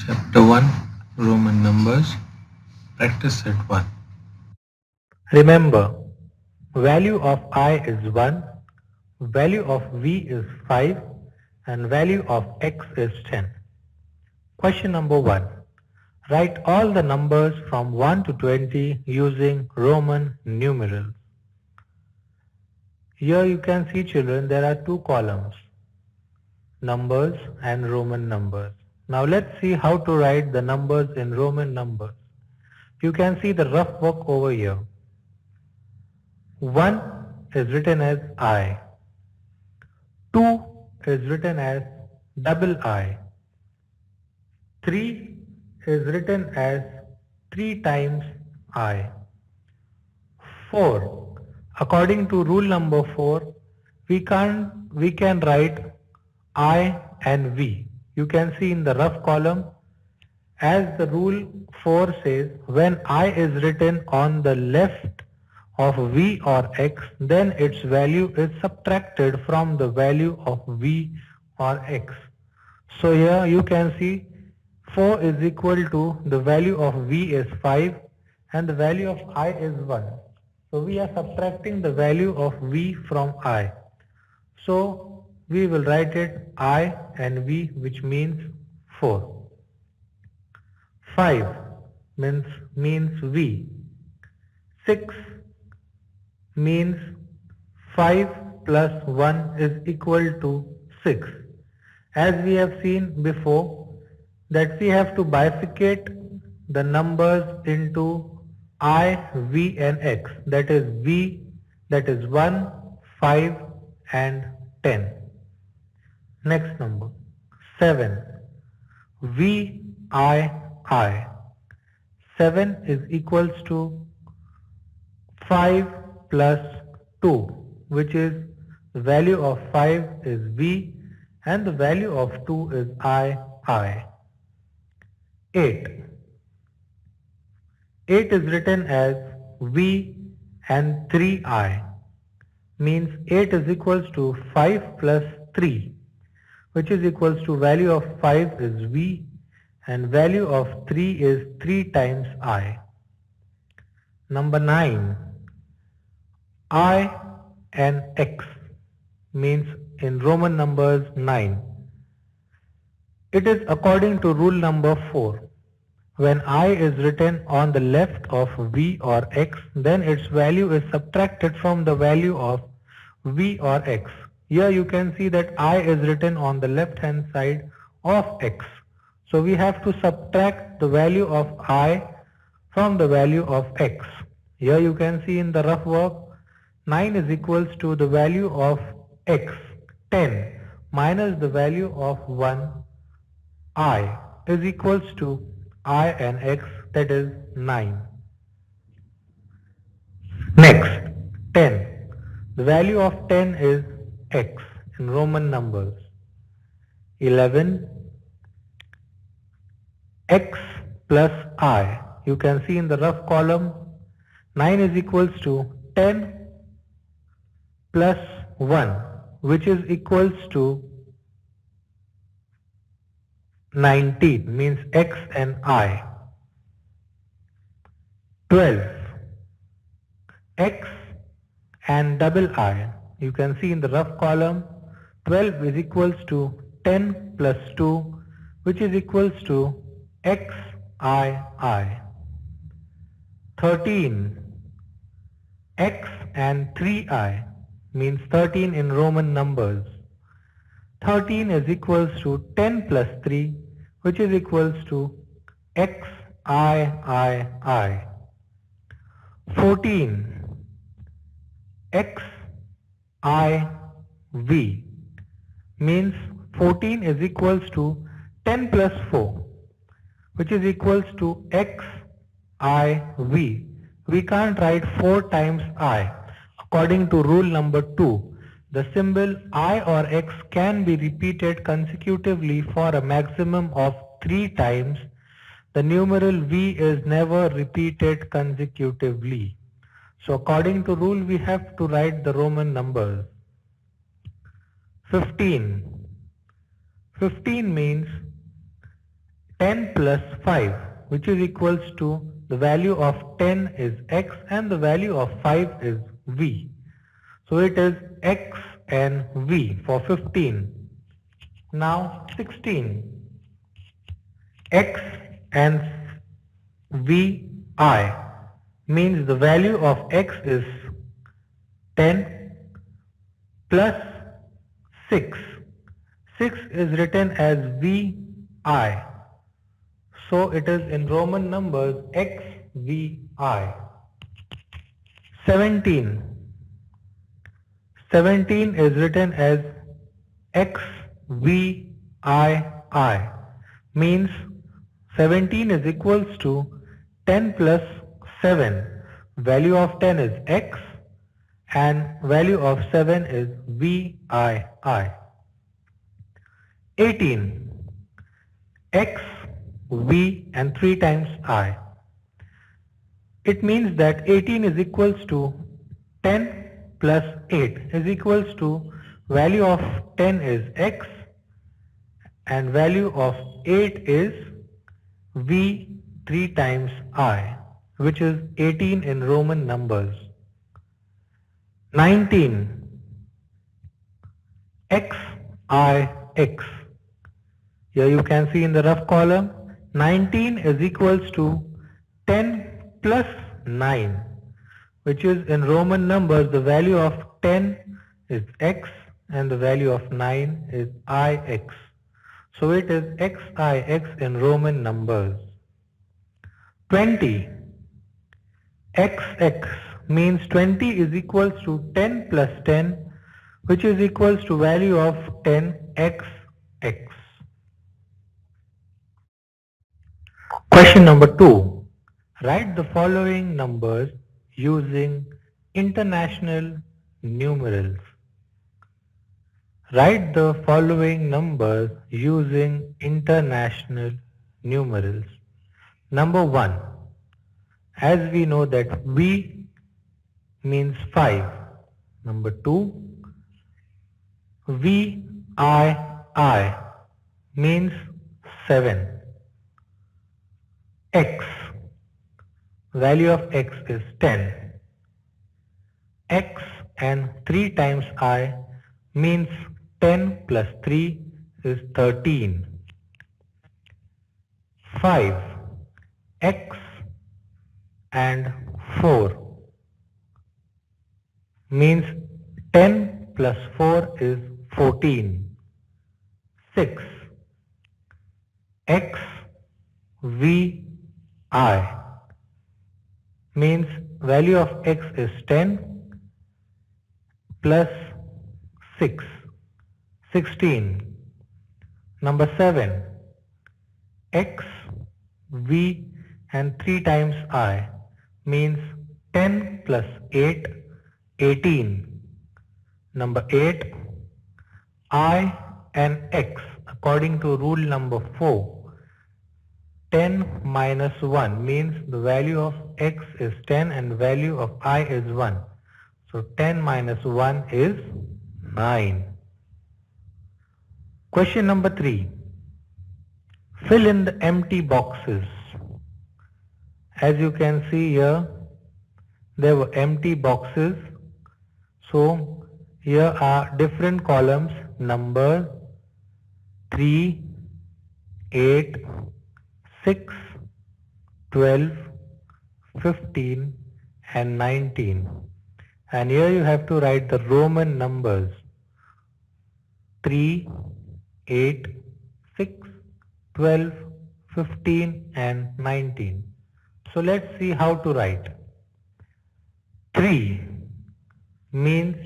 Chapter 1 Roman Numbers Practice Set 1. Remember, value of I is 1, value of V is 5 and value of X is 10. Question number 1. Write all the numbers from 1 to 20 using Roman numerals. Here you can see, children, there are two columns, numbers and Roman numbers. Now let's see how to write the numbers in Roman numbers. You can see the rough work over here. 1 is written as I. 2 is written as double I. 3 is written as 3 times I. 4. According to rule number 4, we can write I and V. You can see in the rough column, as the rule 4 says, when I is written on the left of V or X, then its value is subtracted from the value of V or X. So here you can see 4 is equal to the value of V is 5 and the value of I is 1. So we are subtracting the value of V from I. So we will write it I and V, which means 4. 5 means V. 6 means 5 plus 1 is equal to 6. As we have seen before, that we have to bifurcate the numbers into I, V and X. That is V, that is 1, 5 and 10. Next number, 7. V, I. 7 is equals to 5 plus 2, which is the value of 5 is V and the value of 2 is I. 8. 8 is written as V and 3I, means 8 is equals to 5 plus 3, which is equals to value of 5 is V and value of 3 is 3 times I. Number 9. I and X means in Roman numbers 9. It is according to rule number 4. When I is written on the left of V or X, then its value is subtracted from the value of V or X. Here you can see that I is written on the left hand side of X. So we have to subtract the value of I from the value of X. Here you can see in the rough work, 9 is equals to the value of X, 10, minus the value of 1, I, is equals to I and X, that is 9. Next, 10. The value of 10 is X in Roman numbers. 11. X plus I. You can see in the rough column, 9 is equals to 10 plus 1, which is equals to 19, means X and I. 12. X and double I. You can see in the rough column, 12 is equals to 10 plus 2, which is equals to XI. 13. X and 3I, means 13 in Roman numbers. 13 is equals to 10 plus 3, which is equals to XI. 14. XIV, means 14 is equals to 10 plus 4, which is equals to XIV. We can't write 4 times I. According to rule number 2, the symbol I or X can be repeated consecutively for a maximum of 3 times. The numeral V is never repeated consecutively. So according to rule, we have to write the Roman numbers. 15. 15 means 10 plus 5, which is equals to the value of 10 is x and the value of 5 is v. So it is x and v for 15. Now 16. X and vi means the value of x is 10 plus 6. 6 is written as vi. So it is in Roman numbers XVI. 17. 17 is written as XVII. Means 17 is equals to 10 plus 7. Value of 10 is X and value of 7 is VII. 18. X, V and 3 times I. It means that 18 is equals to 10 plus 8 is equals to value of 10 is X and value of 8 is V 3 times I, which is 18 in Roman numbers. 19. XIX. Here you can see in the rough column 19 is equals to 10 plus 9, which is in Roman numbers the value of 10 is x and the value of 9 is ix. So it is XIX in Roman numbers. 20. XX means 20 is equals to 10 plus 10, which is equals to value of 10xx. Question number 2. Write the following numbers using international numerals. Write the following numbers using international numerals. Number 1. As we know that V means 5. Number 2. VII means 7. X. Value of x is 10. X and 3 times I means 10 plus 3 is 13. 5. X and 4 means 10 plus 4 is 14. 6. X V I means value of x is 10 plus 6, 16. Number 7. X V and 3 times I means 10 plus 8, 18. Number 8. I and x according to rule number 4. 10 minus 1 means the value of x is 10 and value of I is 1. So 10 minus 1 is 9. Question number 3. Fill in the empty boxes. As you can see here, there were empty boxes. So here are different columns: number 3, 8, 6, 12, 15 and 19. And here you have to write the Roman numbers: 3, 8, 6, 12, 15 and 19. So let's see how to write. 3 means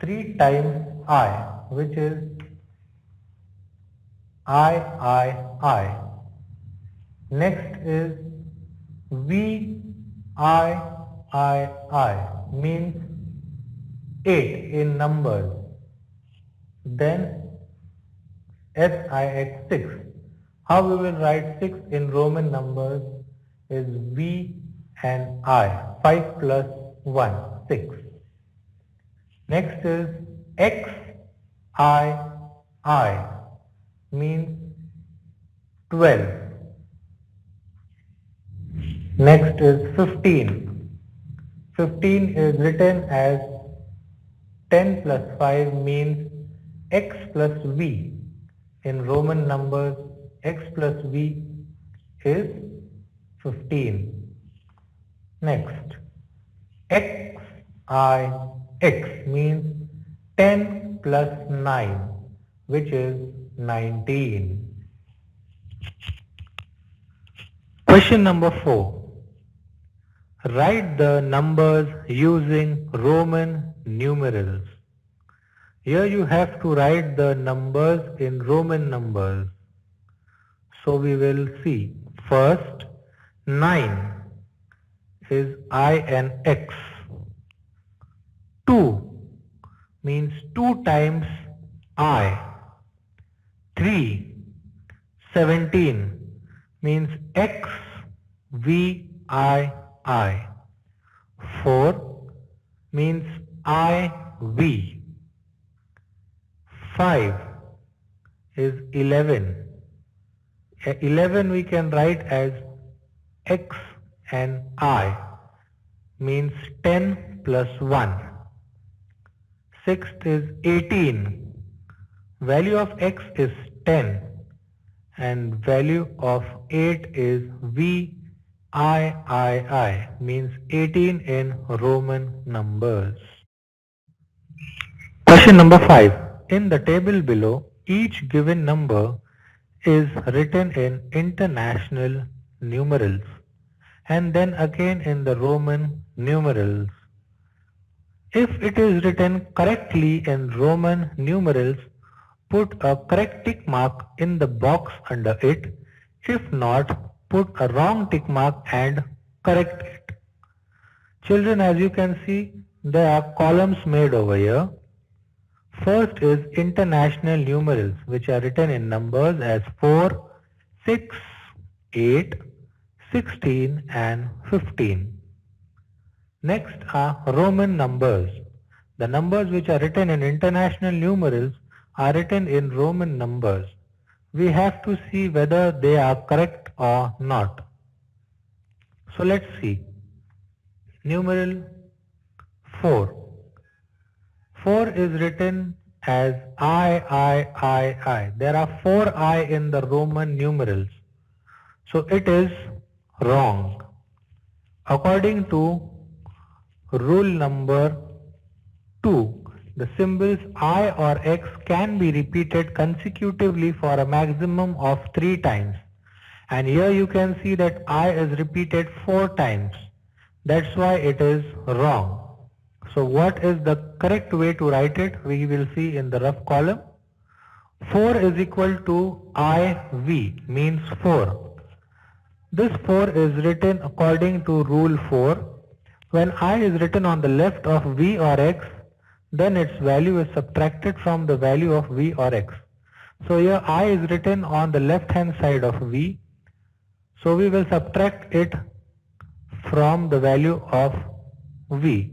3 times I, which is I. Next is VII means 8 in numbers. Then SIX 6. How we will write 6 in Roman numbers is V and I. 5 plus 1, 6. Next is XII means 12. Next is 15. 15 is written as 10 plus 5 means x plus v. In Roman numbers, x plus v is 15. Next, x means 10 plus 9, which is 19. Question number 4. Write the numbers using Roman numerals. Here you have to write the numbers in Roman numbers. So we will see. First, 9 is I and X. 2 means 2 times I. 3, 17 means X, V, I. 4 means I, V. 5 is 11. 11 we can write as X and I, means 10 plus 1. Sixth is 18. Value of X is 10 and value of 8 is V, I, means 18 in Roman numbers. Question number 5. In the table below, each given number is written in international numerals and then again in the Roman numerals. If it is written correctly in Roman numerals, put a correct tick mark in the box under it. If not, put a wrong tick mark and correct it. Children, as you can see, there are columns made over here. First is international numerals, which are written in numbers as 4, 6, 8, 16 and 15. Next are Roman numbers. The numbers which are written in international numerals are written in Roman numbers. We have to see whether they are correct or not. So let's see. Numeral 4. 4 is written as I. There are 4 I in the Roman numerals. So it is wrong. According to rule number 2, the symbols I or X can be repeated consecutively for a maximum of 3 times. And here you can see that I is repeated 4 times. That's why it is wrong. So what is the correct way to write it? We will see in the rough column. 4 is equal to IV, means 4. This 4 is written according to rule 4. When I is written on the left of V or X, then its value is subtracted from the value of V or X. So here I is written on the left hand side of V. So we will subtract it from the value of V.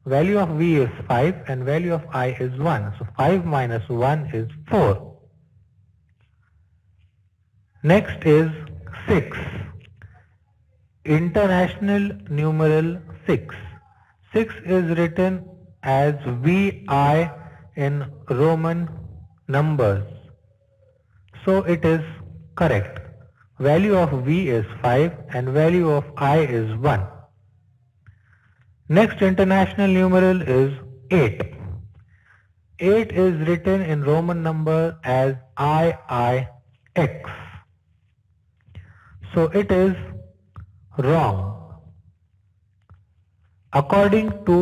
Value of V is 5 and value of I is 1. So 5 minus 1 is 4. Next is 6. International numeral 6. 6 is written as VI in Roman numbers. So it is correct. Value of V is 5 and value of I is 1. Next international numeral is 8. 8 is written in Roman number as IIX. So it is wrong. According to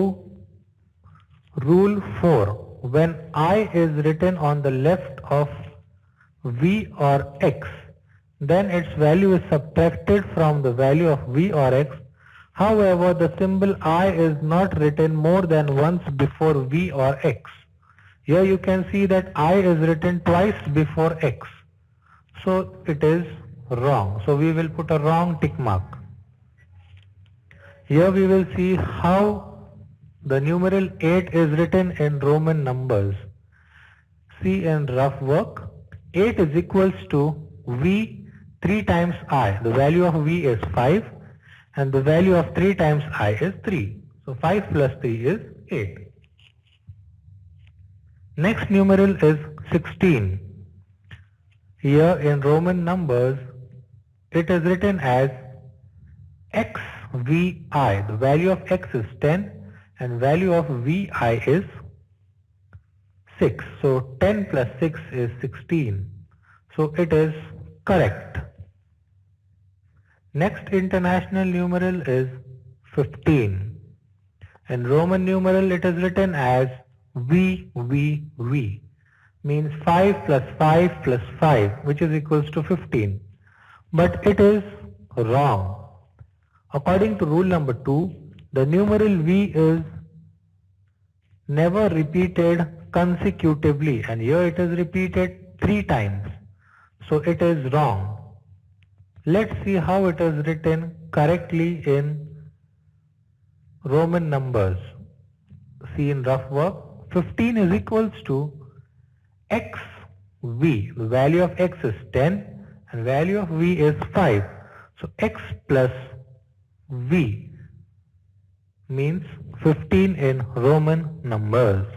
rule 4, when I is written on the left of V or X, then its value is subtracted from the value of V or X. However, the symbol I is not written more than once before V or X. Here you can see that I is written twice before X. So it is wrong. So we will put a wrong tick mark. Here we will see how the numeral 8 is written in Roman numbers. See in rough work, 8 is equals to V 3 times I. The value of V is 5 and the value of 3 times I is 3. So 5 plus 3 is 8. Next numeral is 16. Here in Roman numbers, it is written as XVI. The value of X is 10 and value of VI is 6. So 10 plus 6 is 16. So it is correct. Next international numeral is 15. In Roman numeral it is written as VVV. Means 5 plus 5 plus 5, which is equals to 15. But it is wrong. According to rule number 2, the numeral V is never repeated consecutively, and here it is repeated 3 times. So it is wrong. Let's see how it is written correctly in Roman numbers. See in rough work, 15 is equals to XV. The value of X is 10 and value of V is 5. So X plus V means 15 in Roman numbers.